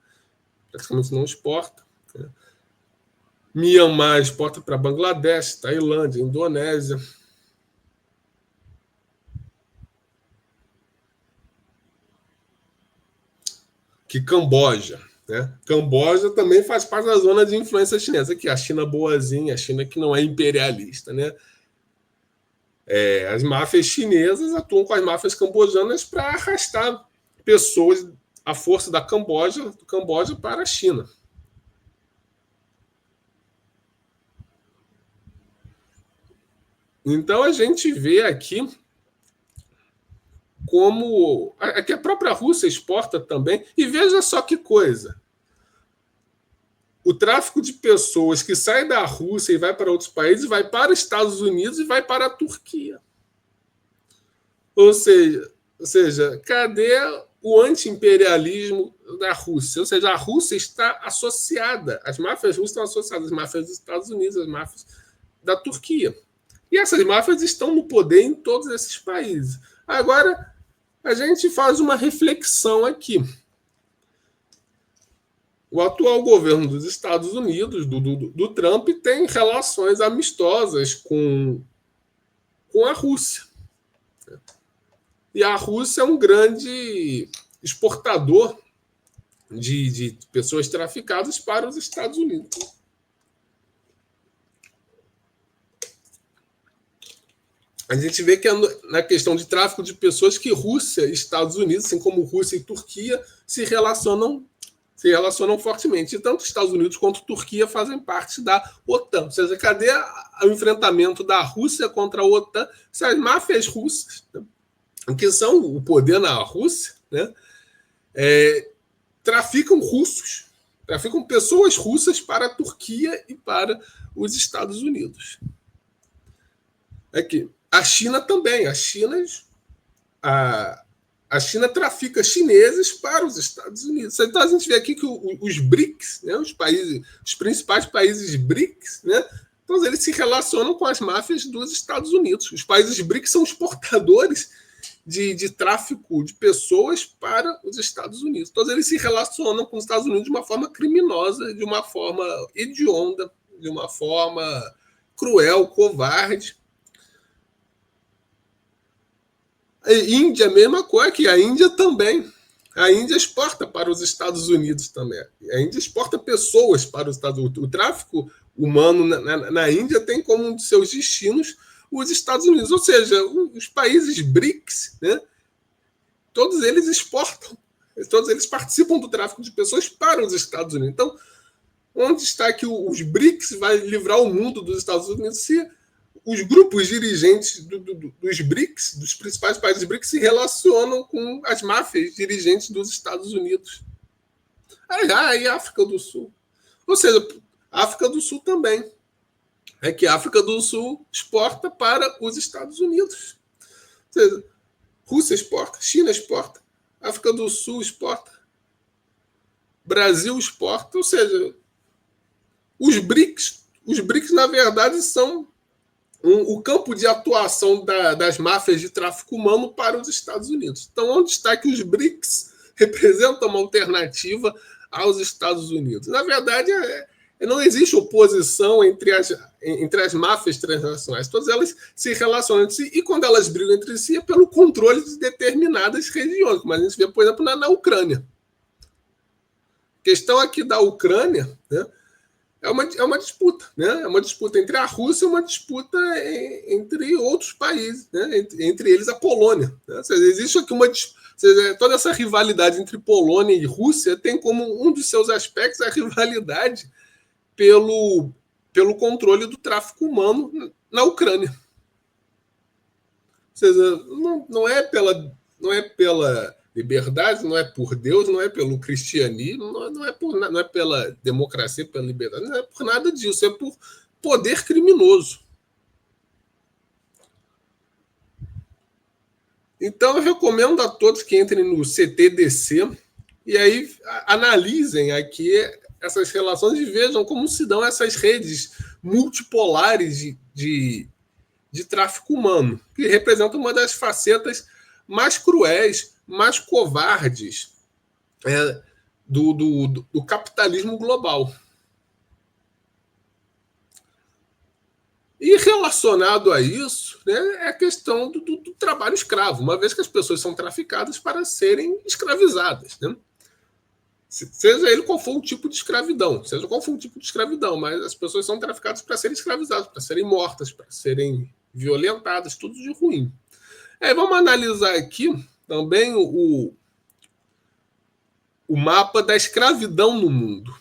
Praticamente não exporta. Né? Myanmar exporta para Bangladesh, Tailândia, Indonésia. Que Camboja. Né? Camboja também faz parte da zona de influência chinesa, que é a China boazinha, a China que não é imperialista. Né? As máfias chinesas atuam com as máfias cambojanas para arrastar pessoas à força do Camboja para a China. Então a gente vê aqui como que a própria Rússia exporta também. E veja só que coisa. O tráfico de pessoas que sai da Rússia e vai para outros países vai para os Estados Unidos e vai para a Turquia. Ou seja, cadê o anti-imperialismo da Rússia? Ou seja, a Rússia está associada, as máfias russas estão associadas às máfias dos Estados Unidos, às máfias da Turquia. E essas máfias estão no poder em todos esses países. Agora, a gente faz uma reflexão aqui. O atual governo dos Estados Unidos, do Trump, tem relações amistosas com a Rússia. E a Rússia é um grande exportador de pessoas traficadas para os Estados Unidos. A gente vê que na questão de tráfico de pessoas que Rússia e Estados Unidos, assim como Rússia e Turquia, se relacionam fortemente. E tanto Estados Unidos quanto Turquia fazem parte da OTAN. Ou seja, cadê o enfrentamento da Rússia contra a OTAN? Se as máfias russas, né, que são o poder na Rússia, né, traficam pessoas russas para a Turquia e para os Estados Unidos. Aqui. A China também. A China trafica chineses para os Estados Unidos. Então a gente vê aqui que os BRICS, né, os principais países BRICS, né, então eles se relacionam com as máfias dos Estados Unidos. Os países BRICS são exportadores de tráfico de pessoas para os Estados Unidos. Todos eles se relacionam com os Estados Unidos de uma forma criminosa, de uma forma hedionda, de uma forma cruel, covarde. A Índia, a mesma coisa, que a Índia também. A Índia exporta para os Estados Unidos também. A Índia exporta pessoas para os Estados Unidos. O tráfico humano na Índia tem como um de seus destinos os Estados Unidos. Ou seja, os países BRICS, né, todos eles exportam, todos eles participam do tráfico de pessoas para os Estados Unidos. Então, onde está que os BRICS vai livrar o mundo dos Estados Unidos se os grupos dirigentes dos BRICS, dos principais países BRICS, se relacionam com as máfias dirigentes dos Estados Unidos? E a África do Sul. Ou seja, a África do Sul também. É que a África do Sul exporta para os Estados Unidos. Ou seja, Rússia exporta, China exporta, África do Sul exporta, Brasil exporta. Ou seja, os BRICS, na verdade, são o campo de atuação das máfias de tráfico humano para os Estados Unidos. Então, onde está que os BRICS representam uma alternativa aos Estados Unidos? Na verdade, não existe oposição entre as máfias transnacionais. Todas elas se relacionam entre si, e quando elas brigam entre si é pelo controle de determinadas regiões, como a gente vê, por exemplo, na Ucrânia. A questão aqui da Ucrânia, né, é uma disputa, né? É uma disputa entre a Rússia, uma disputa entre outros países, né? Entre eles a Polônia. Né? Ou seja, existe aqui toda essa rivalidade entre Polônia e Rússia tem como um dos seus aspectos a rivalidade pelo controle do tráfico humano na Ucrânia. Ou seja, não é pela liberdade, não é por Deus, não é pelo cristianismo, não é pela democracia, pela liberdade, não é por nada disso, é por poder criminoso. Então, eu recomendo a todos que entrem no CTDC e aí analisem aqui essas relações e vejam como se dão essas redes multipolares de tráfico humano, que representam uma das facetas mais cruéis, mais covardes do capitalismo global. E relacionado a isso, né, é a questão do trabalho escravo, uma vez que as pessoas são traficadas para serem escravizadas. Né? Seja ele qual for o tipo de escravidão, mas as pessoas são traficadas para serem escravizadas, para serem mortas, para serem violentadas, tudo de ruim. Vamos analisar aqui também o mapa da escravidão no mundo,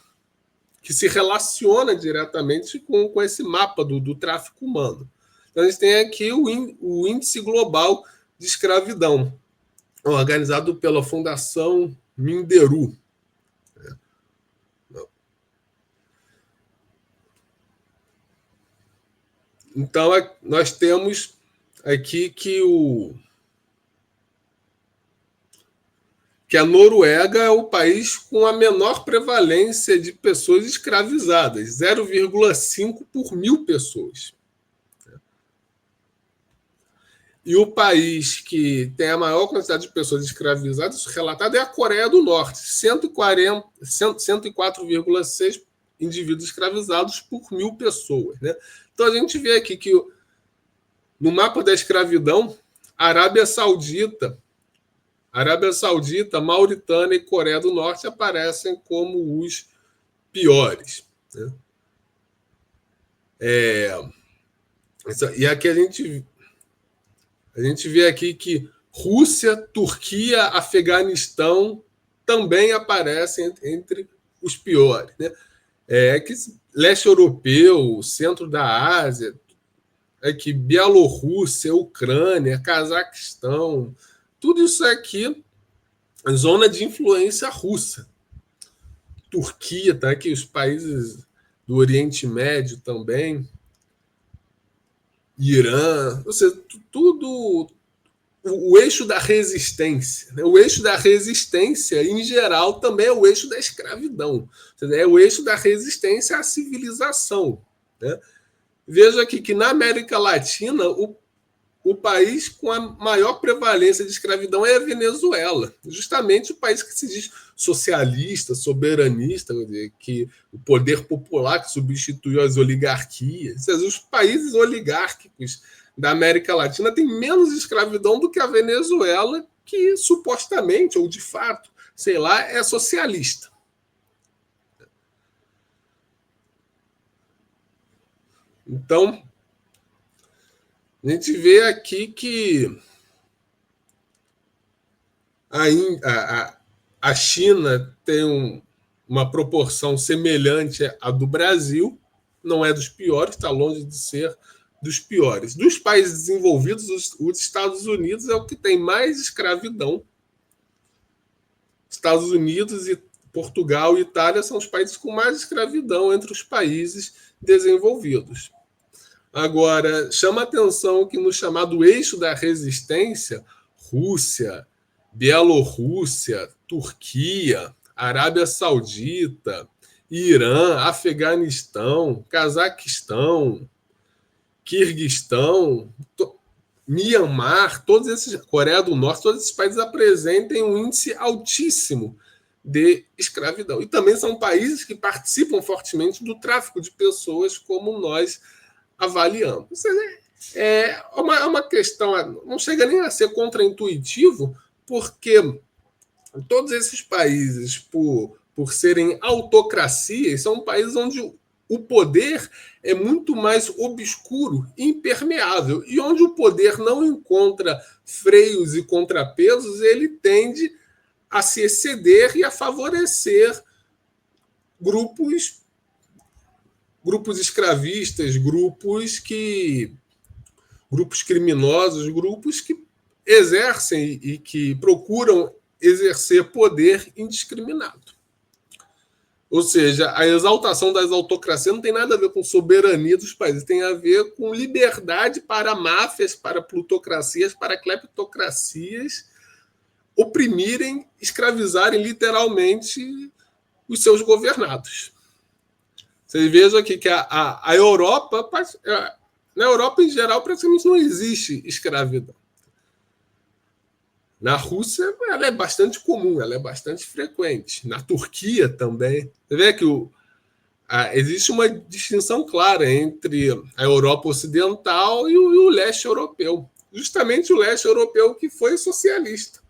que se relaciona diretamente com esse mapa do tráfico humano. Então, a gente tem aqui o índice global de escravidão. organizado pela Fundação Minderu. Então, nós temos aqui que a Noruega é o país com a menor prevalência de pessoas escravizadas, 0,5 por 1.000 pessoas. E o país que tem a maior quantidade de pessoas escravizadas relatada é a Coreia do Norte, 104,6 indivíduos escravizados por 1.000 pessoas. Né? Então a gente vê aqui que no mapa da escravidão, Arábia Saudita, Mauritânia e Coreia do Norte aparecem como os piores. Né? E aqui a gente vê aqui que Rússia, Turquia, Afeganistão também aparecem entre os piores. Né? Que leste europeu, centro da Ásia, aqui Bielorrússia, Ucrânia, Cazaquistão, tudo isso aqui é zona de influência russa. Turquia, tá aqui os países do Oriente Médio também, Irã, ou seja, tudo o eixo da resistência. Né? O eixo da resistência, em geral, também é o eixo da escravidão. É o eixo da resistência à civilização. Né? Veja aqui que na América Latina, o país com a maior prevalência de escravidão é a Venezuela. Justamente o país que se diz socialista, soberanista, que o poder popular que substituiu as oligarquias. Os países oligárquicos da América Latina têm menos escravidão do que a Venezuela, que supostamente, ou de fato, sei lá, é socialista. Então, a gente vê aqui que a China tem uma proporção semelhante à do Brasil, não é dos piores, está longe de ser dos piores. Dos países desenvolvidos, os Estados Unidos é o que tem mais escravidão. Estados Unidos e Portugal e Itália são os países com mais escravidão entre os países desenvolvidos. Agora, chama atenção que no chamado eixo da resistência, Rússia, Bielorrússia, Turquia, Arábia Saudita, Irã, Afeganistão, Cazaquistão, Quirguistão, Mianmar, todos esses, Coreia do Norte, todos esses países apresentem um índice altíssimo de escravidão. E também são países que participam fortemente do tráfico de pessoas, como nós avaliamos. É uma questão, não chega nem a ser contraintuitivo, porque todos esses países, por serem autocracias, são países onde o poder é muito mais obscuro e impermeável. E onde o poder não encontra freios e contrapesos, ele tende a se exceder e a favorecer grupos escravistas, grupos criminosos, grupos que exercem e que procuram exercer poder indiscriminado. Ou seja, a exaltação das autocracias não tem nada a ver com soberania dos países, tem a ver com liberdade para máfias, para plutocracias, para cleptocracias oprimirem, escravizarem literalmente os seus governados. Vocês vejam aqui que a Europa, na Europa em geral, praticamente não existe escravidão. Na Rússia, ela é bastante comum, ela é bastante frequente. Na Turquia também. Você vê que existe uma distinção clara entre a Europa Ocidental e o leste europeu. Justamente o leste europeu que foi socialista.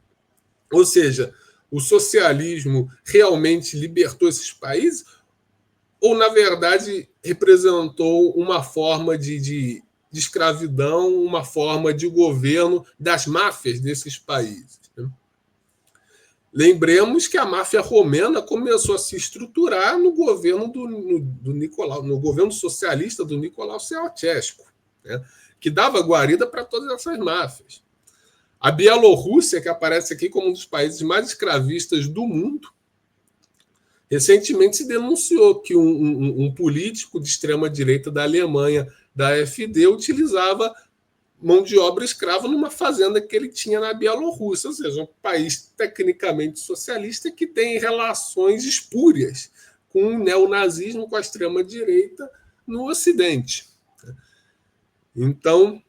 Ou seja, o socialismo realmente libertou esses países ou, na verdade, representou uma forma de escravidão, uma forma de governo das máfias desses países. Né? Lembremos que a máfia romena começou a se estruturar no governo do Nicolau, no governo socialista do Nicolau Ceausescu, né? Que dava guarida para todas essas máfias. A Bielorrússia, que aparece aqui como um dos países mais escravistas do mundo, recentemente se denunciou que um político de extrema-direita da Alemanha, da AfD, utilizava mão de obra escrava numa fazenda que ele tinha na Bielorrússia, ou seja, um país tecnicamente socialista que tem relações espúrias com o neonazismo, com a extrema-direita no Ocidente. Então,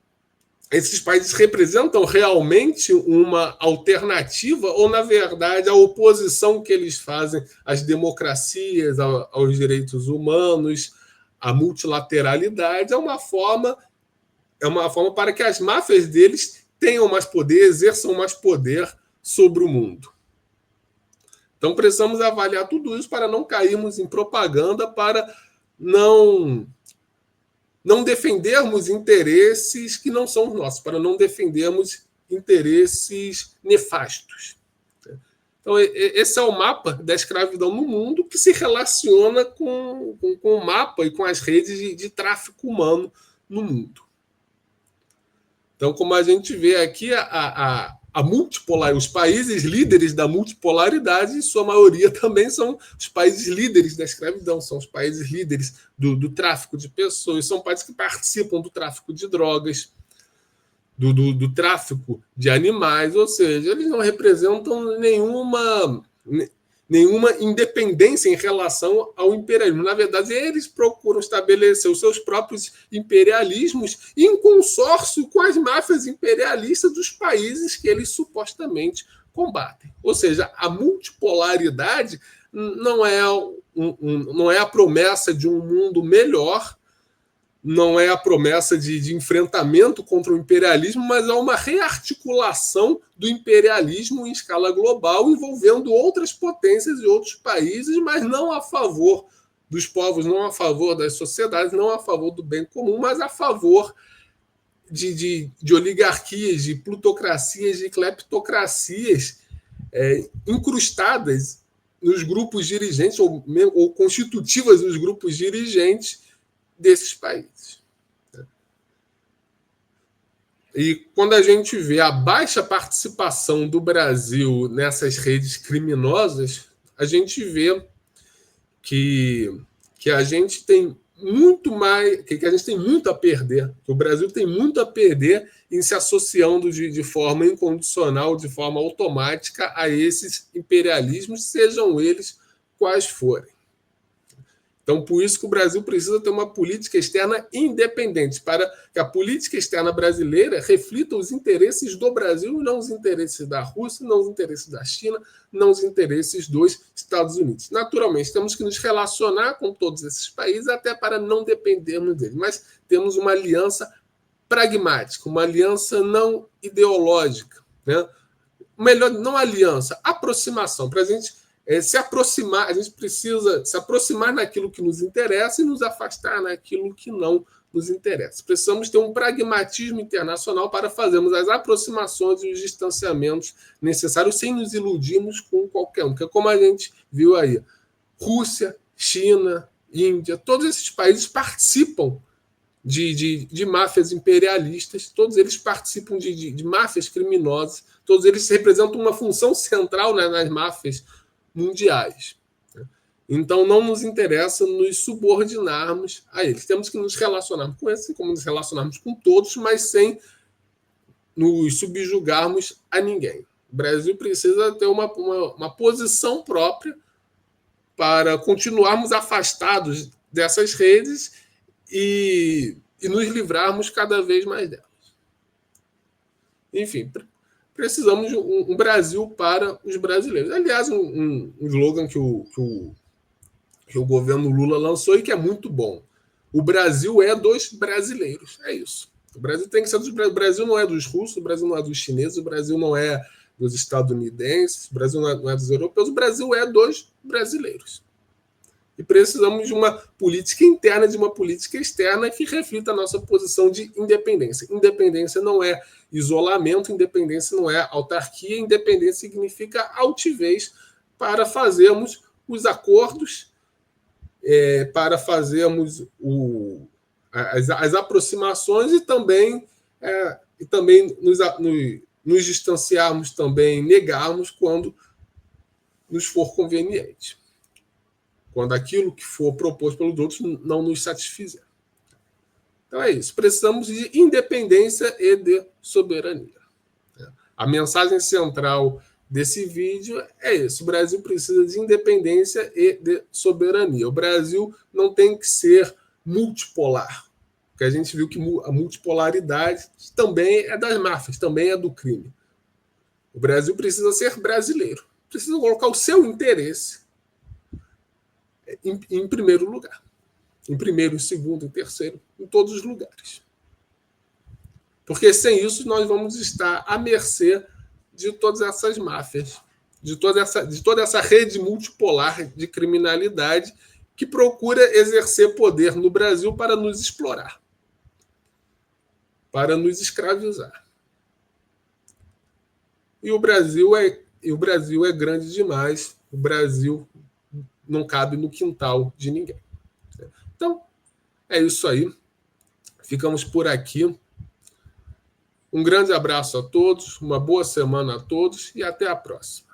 esses países representam realmente uma alternativa ou, na verdade, a oposição que eles fazem às democracias, aos direitos humanos, à multilateralidade, é uma forma para que as máfias deles tenham mais poder, exerçam mais poder sobre o mundo. Então, precisamos avaliar tudo isso para não cairmos em propaganda, para não defendermos interesses que não são nossos, para não defendermos interesses nefastos. Então, esse é o mapa da escravidão no mundo, que se relaciona com o mapa e com as redes de tráfico humano no mundo. Então, como a gente vê aqui, os países líderes da multipolaridade, em sua maioria, também são os países líderes da escravidão, são os países líderes do tráfico de pessoas, são países que participam do tráfico de drogas, do tráfico de animais, ou seja, eles não representam nenhuma independência em relação ao imperialismo. Na verdade, eles procuram estabelecer os seus próprios imperialismos em consórcio com as máfias imperialistas dos países que eles supostamente combatem. Ou seja, a multipolaridade não é a promessa de um mundo melhor, não é a promessa de enfrentamento contra o imperialismo, mas é uma rearticulação do imperialismo em escala global, envolvendo outras potências e outros países, mas não a favor dos povos, não a favor das sociedades, não a favor do bem comum, mas a favor de oligarquias, de plutocracias, de cleptocracias incrustadas nos grupos dirigentes ou constitutivas dos grupos dirigentes desses países. E quando a gente vê a baixa participação do Brasil nessas redes criminosas, a gente vê que a gente tem muito mais, que a gente tem muito a perder, que o Brasil tem muito a perder em se associando de forma incondicional, de forma automática a esses imperialismos, sejam eles quais forem. Então, por isso que o Brasil precisa ter uma política externa independente, para que a política externa brasileira reflita os interesses do Brasil, não os interesses da Rússia, não os interesses da China, não os interesses dos Estados Unidos. Naturalmente, temos que nos relacionar com todos esses países até para não dependermos deles, mas temos uma aliança pragmática, uma aliança não ideológica, né? Melhor, não aliança, aproximação, para a gente se aproximar, a gente precisa se aproximar naquilo que nos interessa e nos afastar naquilo que não nos interessa. Precisamos ter um pragmatismo internacional para fazermos as aproximações e os distanciamentos necessários sem nos iludirmos com qualquer um. Porque, como a gente viu aí, Rússia, China, Índia, todos esses países participam de máfias imperialistas, todos eles participam de máfias criminosas, todos eles representam uma função central nas máfias mundiais. Então, não nos interessa nos subordinarmos a eles. Temos que nos relacionar com eles, como nos relacionarmos com todos, mas sem nos subjugarmos a ninguém. O Brasil precisa ter uma posição própria para continuarmos afastados dessas redes e nos livrarmos cada vez mais delas. Enfim, precisamos de um Brasil para os brasileiros. Aliás, um slogan que o governo Lula lançou e que é muito bom. O Brasil é dos brasileiros. É isso. O Brasil tem que ser dos brasileiros. O Brasil não é dos russos, o Brasil não é dos chineses, o Brasil não é dos estadunidenses, o Brasil não é dos europeus, o Brasil é dos brasileiros. E precisamos de uma política interna, de uma política externa que reflita a nossa posição de independência. Independência não é isolamento, independência não é autarquia, independência significa altivez para fazermos os acordos, para fazermos as aproximações e também nos distanciarmos também, negarmos quando nos for conveniente. Quando aquilo que for proposto pelos outros não nos satisfizer. Então é isso. Precisamos de independência e de soberania. A mensagem central desse vídeo é isso. O Brasil precisa de independência e de soberania. O Brasil não tem que ser multipolar. Porque a gente viu que a multipolaridade também é das máfias, também é do crime. O Brasil precisa ser brasileiro. Precisa colocar o seu interesse em primeiro lugar. Em primeiro, em segundo, em terceiro, em todos os lugares. Porque sem isso nós vamos estar à mercê de todas essas máfias, de toda essa rede multipolar de criminalidade que procura exercer poder no Brasil para nos explorar, para nos escravizar. E o Brasil é grande demais. O Brasil não cabe no quintal de ninguém. Então, é isso aí. Ficamos por aqui. Um grande abraço a todos, uma boa semana a todos e até a próxima.